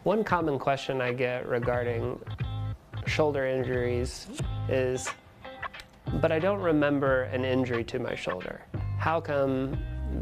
One common question I get regarding shoulder injuries is, but I don't remember an injury to my shoulder. How come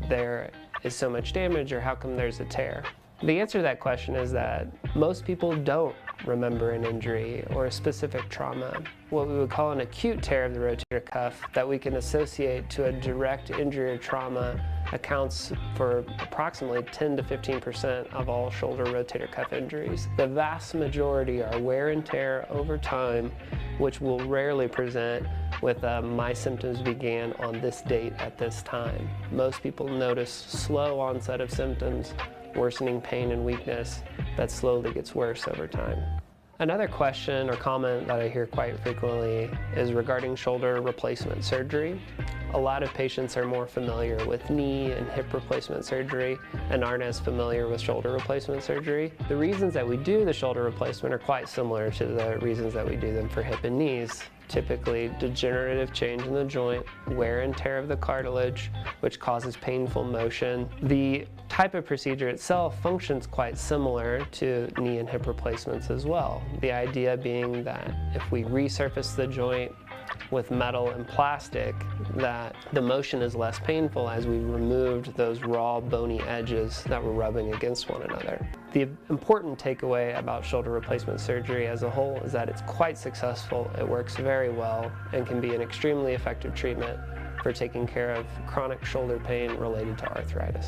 there is so much damage, or how come there's a tear? The answer to that question is that most people don't remember an injury or a specific trauma. What we would call an acute tear of the rotator cuff that we can associate to a direct injury or trauma accounts for approximately 10 to 15% of all shoulder rotator cuff injuries. The vast majority are wear and tear over time, which will rarely present with my symptoms began on this date at this time. Most people notice slow onset of symptoms, worsening pain and weakness that slowly gets worse over time. Another question or comment that I hear quite frequently is regarding shoulder replacement surgery. A lot of patients are more familiar with knee and hip replacement surgery and aren't as familiar with shoulder replacement surgery. The reasons that we do the shoulder replacement are quite similar to the reasons that we do them for hip and knees. Typically, degenerative change in the joint, wear and tear of the cartilage, which causes painful motion. The type of procedure itself functions quite similar to knee and hip replacements as well. The idea being that if we resurface the joint with metal and plastic, that the motion is less painful as we removed those raw bony edges that were rubbing against one another. The important takeaway about shoulder replacement surgery as a whole is that it's quite successful, it works very well, and can be an extremely effective treatment for taking care of chronic shoulder pain related to arthritis.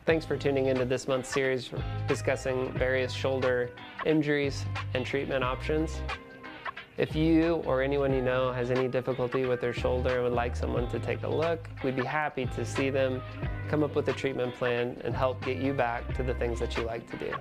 Thanks for tuning into this month's series discussing various shoulder injuries and treatment options. If you or anyone you know has any difficulty with their shoulder and would like someone to take a look, we'd be happy to see them, come up with a treatment plan, and help get you back to the things that you like to do.